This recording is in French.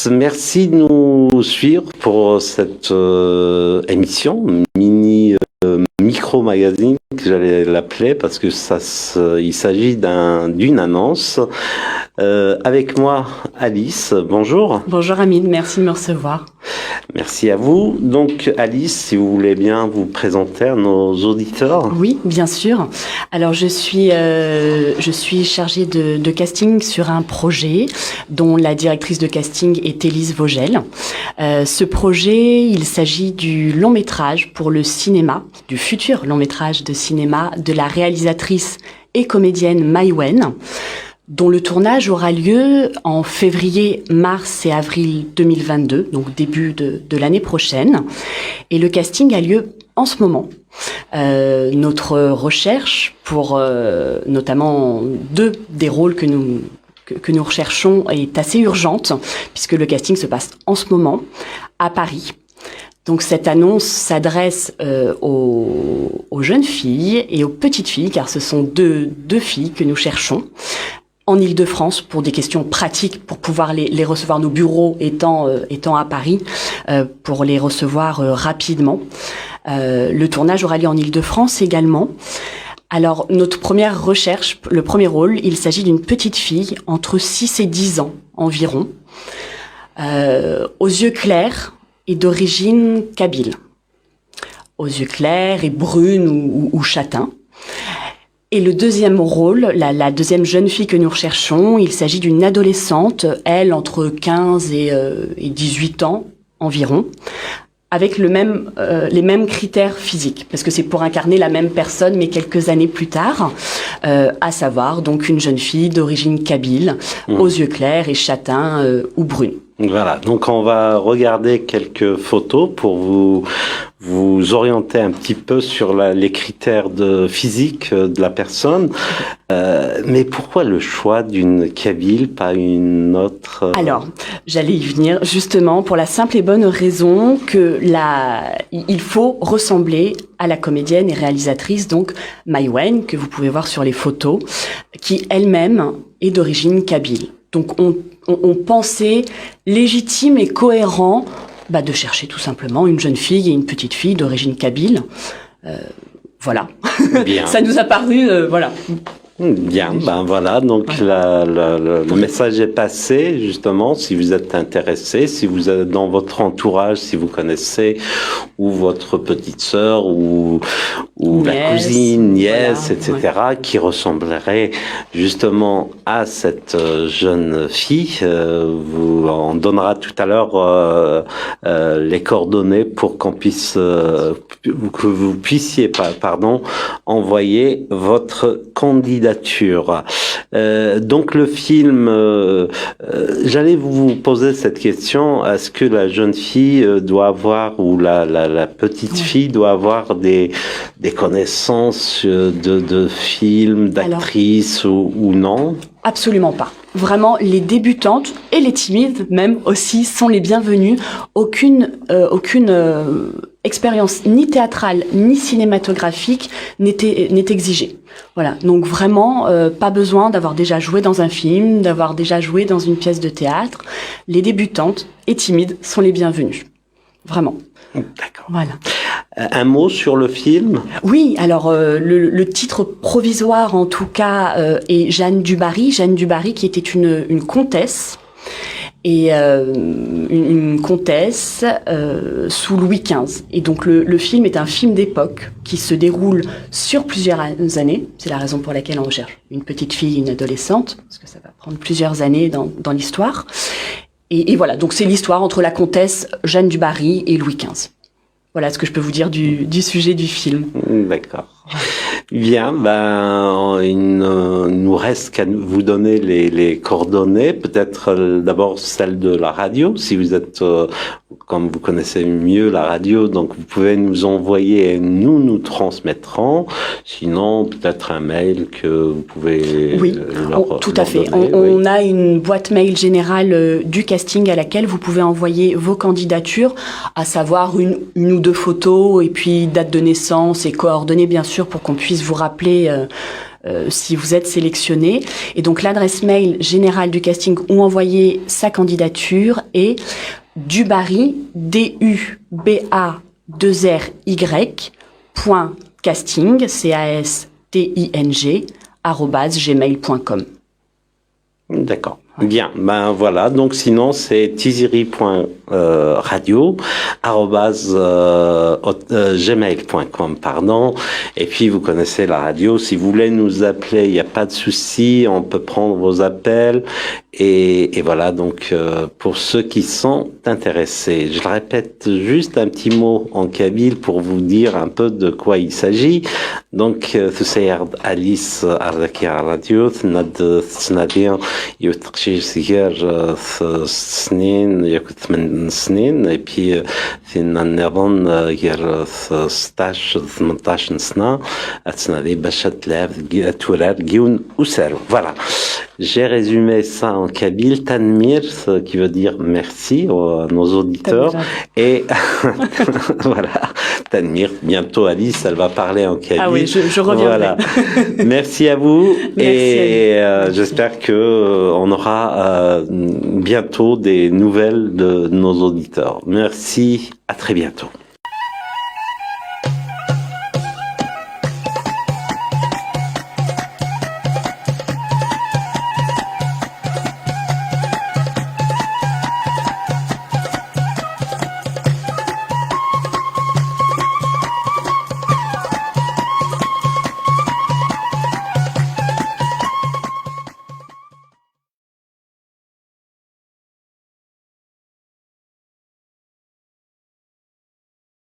Merci de nous suivre pour cette émission mini micro-magazine que j'allais l'appeler parce que il s'agit d'une annonce. Avec moi, Alice, bonjour. Bonjour Amine, merci de me recevoir. Merci à vous. Donc Alice, si vous voulez bien vous présenter à nos auditeurs. Oui, bien sûr. Alors je suis chargée de casting sur un projet dont la directrice de casting est Élise Vogel. Ce projet, il s'agit du long métrage pour le cinéma, du futur long métrage de cinéma de la réalisatrice et comédienne Mai Wen, dont le tournage aura lieu en février, mars et avril 2022, donc début de l'année prochaine. Et le casting a lieu en ce moment. Notre recherche pour notamment deux des rôles que nous recherchons est assez urgente, puisque le casting se passe en ce moment à Paris. Donc cette annonce s'adresse aux jeunes filles et aux petites filles, car ce sont deux filles que nous cherchons en Île-de-France pour des questions pratiques, pour pouvoir les recevoir, nos bureaux étant à Paris, pour les recevoir rapidement. Le tournage aura lieu en Île-de-France également. Alors, notre première recherche, le premier rôle, il s'agit d'une petite fille entre 6 et 10 ans environ, aux yeux clairs et d'origine kabyle. Aux yeux clairs et brunes ou châtains. Et le deuxième rôle, la deuxième jeune fille que nous recherchons, il s'agit d'une adolescente, elle entre 15 et 18 ans environ, avec les mêmes critères physiques, parce que c'est pour incarner la même personne, mais quelques années plus tard, à savoir donc une jeune fille d'origine kabyle, aux yeux clairs et châtains ou brunes. Voilà, donc on va regarder quelques photos pour vous orienter un petit peu sur les critères physique de la personne. Mais pourquoi le choix d'une kabyle, pas une autre Alors, j'allais y venir justement pour la simple et bonne raison que il faut ressembler à la comédienne et réalisatrice donc Mai Wen, que vous pouvez voir sur les photos, qui elle-même est d'origine kabyle. Donc on pensait légitime et cohérent de chercher tout simplement une jeune fille et une petite fille d'origine kabyle. Voilà. Bien. Ça nous a paru, voilà. Bien, voilà, donc le message est passé, justement, si vous êtes intéressé, si vous êtes dans votre entourage, si vous connaissez, ou votre petite sœur, ou la cousine, nièce, etc., qui ressemblerait justement à cette jeune fille. On donnera tout à l'heure les coordonnées pour qu'on puisse, que vous puissiez, envoyer votre candidature. Donc le film, j'allais vous poser cette question, est-ce que la jeune fille doit avoir, ou la petite fille doit avoir des connaissances de films, d'actrices ou non? Absolument pas. Vraiment, les débutantes et les timides même aussi sont les bienvenues. Aucune expérience ni théâtrale ni cinématographique n'est exigée. Voilà. Donc vraiment, pas besoin d'avoir déjà joué dans un film, d'avoir déjà joué dans une pièce de théâtre. Les débutantes et timides sont les bienvenues. Vraiment. D'accord. Voilà. Un mot sur le film? Oui, alors le titre provisoire en tout cas est Jeanne du Barry. Jeanne du Barry qui était une comtesse, et une comtesse sous Louis XV. Et donc le film est un film d'époque qui se déroule sur plusieurs années. C'est la raison pour laquelle on recherche une petite fille, une adolescente, parce que ça va prendre plusieurs années dans l'histoire. Et voilà, donc c'est l'histoire entre la comtesse Jeanne du Barry et Louis XV. Voilà ce que je peux vous dire du sujet du film. D'accord. Bien, il nous reste qu'à vous donner les coordonnées, peut-être d'abord celle de la radio, si vous êtes, comme vous connaissez mieux la radio, donc vous pouvez nous envoyer et nous transmettrons, sinon peut-être un mail que vous pouvez tout à fait. On a une boîte mail générale du casting à laquelle vous pouvez envoyer vos candidatures, à savoir une ou deux photos et puis date de naissance et coordonnées bien sûr pour qu'on puisse vous rappeler si vous êtes sélectionné. Et donc l'adresse mail générale du casting où envoyer sa candidature est Dubarry, DUBA2RY, .casting, CASTING, @gmail.com. D'accord. Bien, ben voilà, donc sinon c'est tiziri.radio @gmail.com, pardon. Et puis vous connaissez la radio, si vous voulez nous appeler, il n'y a pas de souci, on peut prendre vos appels. Et voilà, donc pour ceux qui sont intéressés, je le répète juste un petit mot en kabyle pour vous dire un peu de quoi il s'agit. Donc تسير أليس على راديو تنادي يتقشي سيار سنين ياك 8 سنين et puis فينا نظن غير 16 18 سنة تنادي باش تلعب تورار جيون وسارو. Voilà. J'ai résumé ça en kabyle, Tanmir, ce qui veut dire merci à nos auditeurs. Et voilà, Tanmir, bientôt Alice, elle va parler en kabyle. Ah oui, je reviendrai. Voilà. Merci à vous. Merci J'espère que on aura bientôt des nouvelles de nos auditeurs. Merci, à très bientôt.